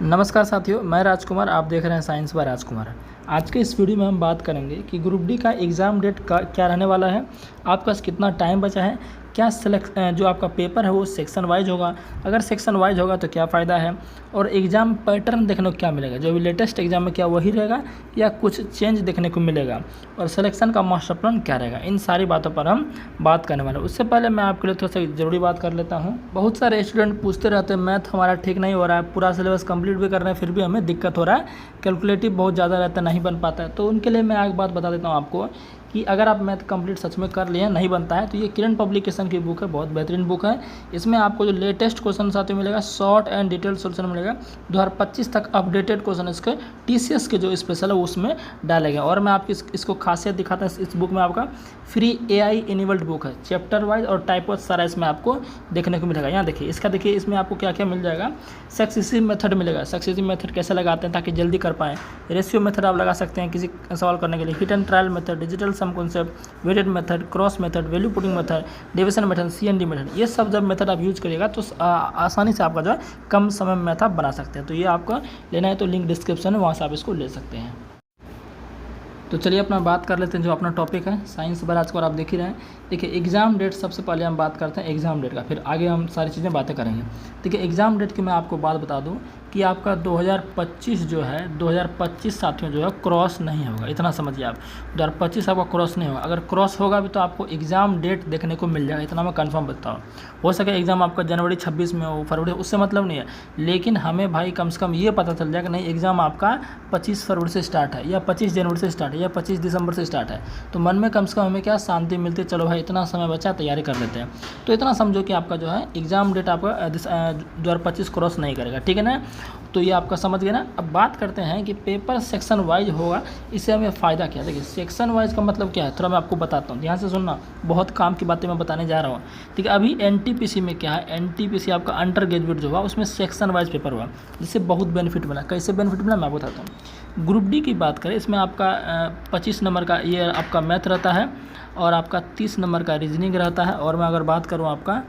नमस्कार साथियों, मैं राजकुमार। आप देख रहे हैं साइंस बाय राजकुमार। आज के इस वीडियो में हम बात करेंगे कि ग्रुप डी का एग्ज़ाम डेट का क्या रहने वाला है, आपके पास कितना टाइम बचा है, क्या जो आपका पेपर है वो सेक्शन वाइज होगा, अगर सेक्शन वाइज होगा तो क्या फ़ायदा है, और एग्ज़ाम पैटर्न देखने को क्या मिलेगा, जो भी लेटेस्ट एग्जाम में क्या वही रहेगा या कुछ चेंज देखने को मिलेगा, और सिलेक्शन का मास्टर प्लान क्या रहेगा। इन सारी बातों पर हम बात करने वाले हैं। उससे पहले मैं आपके लिए थोड़ा सा ज़रूरी बात कर लेता हूँ। बहुत सारे स्टूडेंट पूछते रहते हैं मैथ हमारा ठीक नहीं हो रहा है, पूरा सिलेबस कंप्लीट भी कर रहे हैं फिर भी हमें दिक्कत हो रहा है, कैलकुलेटिव बहुत ज़्यादा रहता है, नहीं बन पाता है। तो उनके लिए मैं एक बात बता देता हूँ आपको कि अगर आप मैथ कंप्लीट सच में कर लिए नहीं बनता है तो ये किरण पब्लिकेशन की बुक है, बहुत बेहतरीन बुक है। इसमें आपको जो लेटेस्ट क्वेश्चन साथ में मिलेगा, शॉर्ट एंड डिटेल सोल्यूशन मिलेगा। 2025 तक अपडेटेड क्वेश्चन इसके टीसीएस के जो स्पेशल है उसमें डालेंगे। और मैं आपकी इसको खासियत दिखाता हूँ। इस बुक में आपका फ्री AI इनेबल्ड बुक है, चैप्टर वाइज और टाइप वाइज सारा इसमें आपको देखने को मिलेगा। यहाँ देखिए, देखिए इसमें आपको क्या क्या मिल जाएगा। सक्सेसिव मेथड मिलेगा, सक्सेसिव मेथड कैसे लगाते हैं ताकि जल्दी कर पाएँ। रेशियो मेथड आप लगा सकते हैं किसी सवाल करने के लिए। Hit and trial method, digital sum concept, weighted method, cross method, value putting method, deviation method, CND method, ये सब जब मेथड आप यूज करिएगा तो आसानी से आपका जो है कम समय में मैथ आप बना सकते हैं। तो ये आपका लेना है तो लिंक डिस्क्रिप्शन है, वहाँ से आप इसको ले सकते हैं। तो चलिए अपना बात कर लेते हैं जो अपना टॉपिक है साइंस बाय राजकुमार। आप देख ही रहे हैं। देखिए एग्ज़ाम डेट, सबसे पहले हम बात करते हैं एग्ज़ाम डेट का, फिर आगे हम सारी चीज़ें बातें करेंगे। देखिए एग्ज़ाम डेट की मैं आपको बात बता दूं कि आपका 2025 जो है 2025 साथियों जो है क्रॉस नहीं होगा, इतना समझिए आप। 2025 आपका क्रॉस नहीं होगा। अगर क्रॉस होगा भी तो आपको एग्ज़ाम डेट देखने को मिल जाएगा, इतना मैं कन्फर्म बताता हूँ। हो सके एग्ज़ाम आपका जनवरी 26 में हो, फरवरी, उससे मतलब नहीं है, लेकिन हमें भाई कम से कम ये पता चल जाए कि नहीं एग्ज़ाम आपका 25 फरवरी से स्टार्ट है या 25 जनवरी से स्टार्ट है या 25 दिसंबर से स्टार्ट है। तो मन में कम से कम हमें क्या शांति मिलती है, चलो भाई इतना समय बचा, तैयारी कर लेते हैं। तो इतना समझो कि आपका जो है एग्ज़ाम डेट आपका 2025 क्रॉस नहीं करेगा, ठीक है ना। तो ये आपका समझ गए ना। अब बात करते हैं कि पेपर सेक्शन वाइज होगा, इससे हमें फ़ायदा क्या है। देखिए सेक्शन वाइज का मतलब क्या है, थोड़ा मैं आपको बताता हूँ, ध्यान से सुनना, बहुत काम की बातें मैं बताने जा रहा हूँ। ठीक है, अभी NTPC में क्या है, NTPC आपका अंडर ग्रेजुएट जो हुआ उसमें सेक्शन वाइज पेपर हुआ, जिससे बहुत बेनिफिट मिला। कैसे बेनिफिट मिला मैं आपको बताता हूँ। ग्रुप डी की बात करें, इसमें आपका 25 नंबर का ये आपका मैथ रहता है और आपका 30 नंबर का रीजनिंग रहता है। और मैं अगर बात करूँ आपका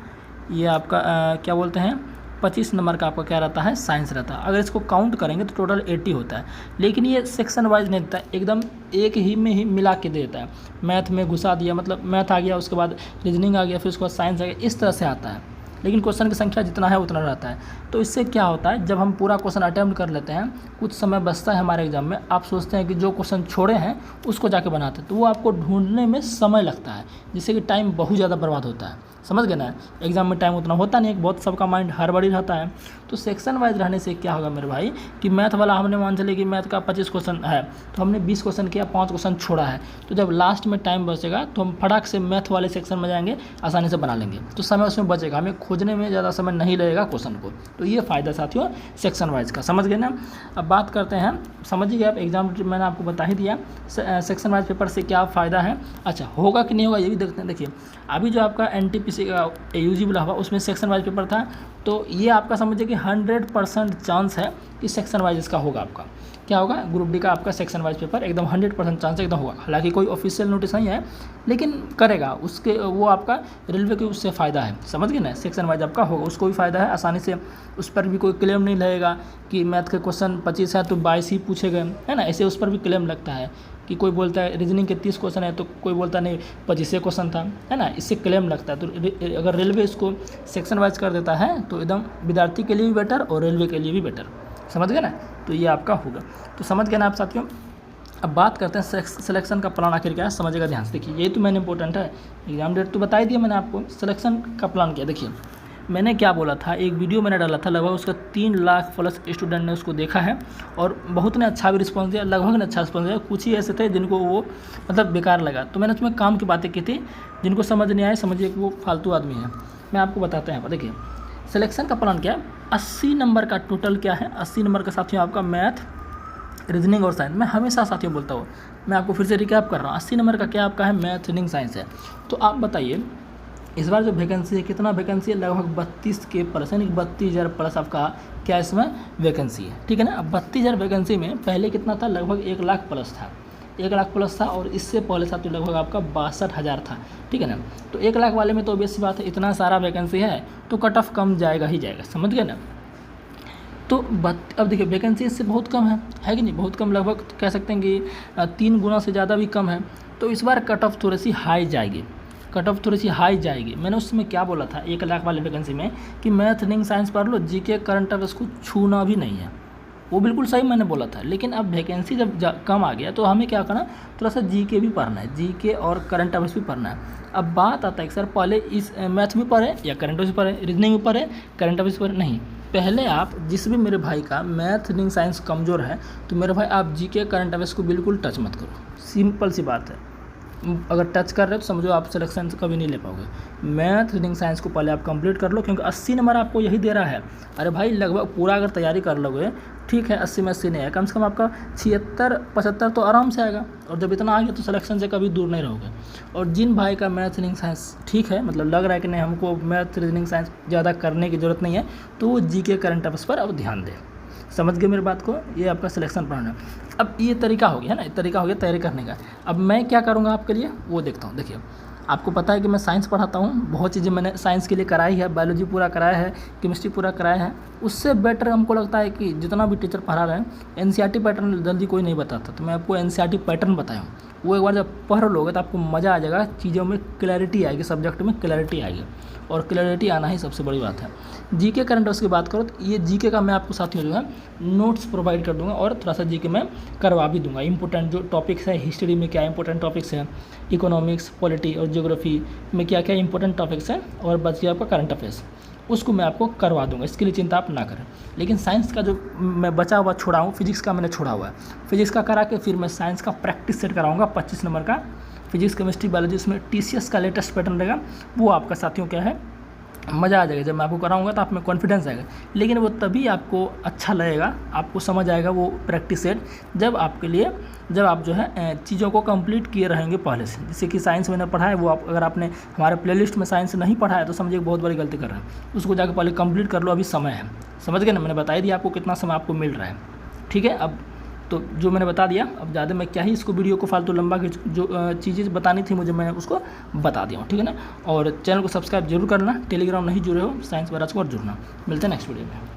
ये आपका क्या बोलते हैं 25 नंबर का आपका क्या रहता है, साइंस रहता है। अगर इसको काउंट करेंगे तो टोटल 80 होता है, लेकिन ये सेक्शन वाइज नहीं देता है, एकदम एक ही में ही मिला के देता है। मैथ में घुसा दिया, मतलब मैथ आ गया, उसके बाद रीजनिंग आ गया, फिर उसके बाद साइंस आ गया, इस तरह से आता है। लेकिन क्वेश्चन की संख्या जितना है उतना रहता है। तो इससे क्या होता है, जब हम पूरा क्वेश्चन अटैम्प्ट कर लेते हैं, कुछ समय बचता है हमारे एग्जाम में, आप सोचते हैं कि जो क्वेश्चन छोड़े हैं उसको जाके बनाते हैं, तो वो आपको ढूंढने में समय लगता है, जिससे कि टाइम बहुत ज़्यादा बर्बाद होता है। समझ गए ना। एग्जाम में टाइम उतना होता नहीं है, बहुत सबका माइंड हड़बड़ी रहता है। तो सेक्शन वाइज रहने से क्या होगा मेरे भाई कि मैथ वाला हमने मान चले कि मैथ का 25 क्वेश्चन है, तो हमने 20 क्वेश्चन किया, 5 क्वेश्चन छोड़ा है, तो जब लास्ट में टाइम बचेगा तो हम फटाक से मैथ वाले सेक्शन में जाएंगे, आसानी से बना लेंगे, तो समय उसमें बचेगा, हमें खोजने में ज़्यादा समय नहीं लगेगा क्वेश्चन को। तो ये फ़ायदा साथियों सेक्शन वाइज का, समझ गए ना। अब बात करते हैं, समझिए आप एग्जाम मैंने आपको बता ही दिया सेक्शन वाइज पेपर से क्या फ़ायदा है। अच्छा होगा कि नहीं होगा ये भी देखते हैं। देखिए अभी जो आपका NTPC का AUG बोला हुआ उसमें सेक्शन वाइज पेपर था, तो ये आपका समझिए कि 100% चांस है कि सेक्शन वाइज इसका होगा। आपका क्या होगा, ग्रुप डी का आपका सेक्शन वाइज पेपर एकदम 100% चांस एकदम होगा। हालांकि कोई ऑफिशियल नोटिस नहीं है, लेकिन करेगा उसके, वो आपका रेलवे के उससे फ़ायदा है, समझ गए ना। सेक्शन वाइज आपका होगा, उसको भी फ़ायदा है, आसानी से उस पर भी कोई क्लेम नहीं लगेगा कि मैथ के क्वेश्चन 25 है तो 22 ही पूछे गए, है ना। ऐसे उस पर भी क्लेम लगता है कि कोई बोलता है रीजनिंग के 30 क्वेश्चन है तो कोई बोलता नहीं 25 क्वेश्चन था, है ना, इससे क्लेम लगता है। तो अगर रेलवे इसको सेक्शन वाइज कर देता है तो एकदम विद्यार्थी के लिए भी बेटर और रेलवे के लिए भी बेटर, समझ गए ना। तो ये आपका होगा। तो समझ गए ना आप साथियों। अब बात करते हैं सिलेक्शन का प्लान आखिर क्या है, समझिएगा ध्यान से। देखिए ये तो मैंने इंपॉर्टेंट है, एग्जाम डेट तो बता ही दिया मैंने आपको, सिलेक्शन का प्लान क्या। देखिए मैंने क्या बोला था, एक वीडियो मैंने डाला था, लगभग उसका 3 लाख प्लस स्टूडेंट ने उसको देखा है और बहुत ने अच्छा भी रिस्पॉन्स दिया, लगभग ने अच्छा रिस्पॉन्स दिया। कुछ ही ऐसे थे जिनको वो मतलब बेकार लगा। तो मैंने उसमें काम की बातें की थी, जिनको समझ नहीं आए समझिए कि वो फालतू आदमी है। मैं आपको बताते हैं। देखिए सिलेक्शन का प्लान क्या है, 80 नंबर का टोटल क्या है, 80 नंबर का साथियों आपका मैथ, रीजनिंग और साइंस। मैं हमेशा साथियों बोलता हूँ, मैं आपको फिर से रिकैप कर रहा हूँ, 80 नंबर का क्या आपका है, मैथ, रीजनिंग, साइंस है। तो आप बताइए इस बार जो वैकेंसी है, कितना वैकेंसी है, लगभग 32 के प्लस, यानी 32,000 प्लस आपका क्या इसमें वैकेंसी है, ठीक है ना। अब 32,000 वैकेंसी में पहले कितना था, लगभग 1 लाख प्लस था, 1 लाख प्लस था, और इससे पहले साथियों लगभग आपका 62,000 था, ठीक है ना। तो 1 लाख वाले में तो ऑब्वियस सी बात है, इतना सारा वैकेंसी है तो कट ऑफ कम जाएगा ही जाएगा, समझ गए ना। तो अब देखिए वैकेंसी इससे बहुत कम है कि नहीं, बहुत कम, लगभग कह सकते हैं कि 3 गुना से ज़्यादा भी कम है। तो इस बार कट ऑफ थोड़ी सी हाई जाएगी, मैंने उस समय क्या बोला था 1 लाख वाले वैकेंसी में कि मैथ रीजनिंग साइंस पढ़ लो, जीके करंट अफेयर्स को छूना भी नहीं है, वो बिल्कुल सही मैंने बोला था। लेकिन अब वैकेंसी जब कम आ गया तो हमें क्या करना, थोड़ा सा जीके भी पढ़ना है, जीके और करंट अफेयर्स भी पढ़ना है। अब बात आता है कि सर पहले इस मैथ में पढ़े या करंट अफेयर्स पढ़े, रीजनिंग में पढ़े, करंट अफेयर्स पढ़े, नहीं, पहले आप जिस भी मेरे भाई का मैथ रीजनिंग साइंस कमज़ोर है तो मेरे भाई आप जीके करंट अफेयर्स को बिल्कुल टच मत करो, सिंपल सी बात है। अगर टच कर रहे हो तो समझो आप सिलेक्शन कभी नहीं ले पाओगे। मैथ रीजनिंग साइंस को पहले आप कंप्लीट कर लो, क्योंकि 80 नंबर आपको यही दे रहा है। अरे भाई लगभग पूरा अगर तैयारी कर लोगे, ठीक है 80 में 80 नहीं है, कम से कम आपका 76-75 तो आराम से आएगा। और जब इतना आ गया तो सिलेक्शन से कभी दूर नहीं रहोगे। और जिन भाई का मैथ रीजनिंग साइंस ठीक है, मतलब लग रहा है कि नहीं हमको मैथ रीजनिंग साइंस ज़्यादा करने की ज़रूरत नहीं है, तो वो जीके करंट अफेयर्स पर अब ध्यान दें। समझ गए मेरी बात को, ये आपका सिलेक्शन पढ़ना है। अब ये तरीका हो गया है ना, तरीका हो गया तैयारी करने का। अब मैं क्या करूँगा आपके लिए वो देखता हूँ। देखिए आपको पता है कि मैं साइंस पढ़ाता हूँ, बहुत चीज़ें मैंने साइंस के लिए कराई है, बायोलॉजी पूरा कराया है, केमिस्ट्री पूरा कराया है। उससे बेटर हमको लगता है कि जितना भी टीचर पढ़ा रहे हैं, एनसीईआरटी पैटर्न जल्दी कोई नहीं बताता, तो मैं आपको एनसीईआरटी पैटर्न बताया हूँ, वो एक बार जब पढ़ लोगे तो आपको मज़ा आ जाएगा, चीज़ों में क्लैरिटी आएगी, सब्जेक्ट में क्लैरिटी आएगी, और क्लैरिटी आना ही सबसे बड़ी बात है। जीके करंट अफेयर्स की बात करो तो ये जीके का मैं आपको साथियों जो है नोट्स प्रोवाइड कर दूंगा, और थोड़ा सा जीके में करवा भी दूंगा। इंपॉर्टेंट जो टॉपिक्स है, हिस्ट्री में क्या इंपॉर्टेंट टॉपिक्स हैं, इकोनॉमिक्स, पॉलिटी और ज्योग्राफी में क्या क्या इंपॉर्टेंट टॉपिक्स हैं, और बच गया आपका करंट अफेयर्स, उसको मैं आपको करवा दूंगा, इसके लिए चिंता आप ना करें। लेकिन साइंस का जो मैं बचा हुआ छोड़ा हूँ, फिजिक्स का मैंने छोड़ा हुआ है, फिजिक्स का करा के फिर मैं साइंस का प्रैक्टिस सेट कराऊंगा 25 नंबर का, फिजिक्स केमिस्ट्री बायोलॉजी, उसमें टीसीएस का लेटेस्ट पैटर्न रहेगा, वो आपका साथियों क्या है मज़ा आ जाएगा। जब मैं आपको कराऊंगा तो आप में कॉन्फिडेंस आएगा, लेकिन वो तभी आपको अच्छा लगेगा, आपको समझ आएगा वो प्रैक्टिस सेट, जब आपके लिए जब आप जो है चीज़ों को कंप्लीट किए रहेंगे पहले से। जैसे कि साइंस मैंने पढ़ा है, वो आप अगर आपने हमारे प्लेलिस्ट में साइंस नहीं पढ़ा है तो समझिए बहुत बड़ी गलती कर रहे हैं, उसको जाकर पहले कंप्लीट कर लो, अभी समय है। समझ गए ना, मैंने बता दिया आपको कितना समय आपको मिल रहा है, ठीक है। अब तो जो मैंने बता दिया, अब ज़्यादा मैं क्या ही इसको वीडियो को फालतू लंबा की जो चीज़ें बतानी थी मुझे, मैंने उसको बता दिया हूँ, ठीक है ना। और चैनल को सब्सक्राइब जरूर करना, टेलीग्राम नहीं जुड़े हो साइंस बाय राजकुमार जुड़ना। मिलते हैं नेक्स्ट वीडियो में।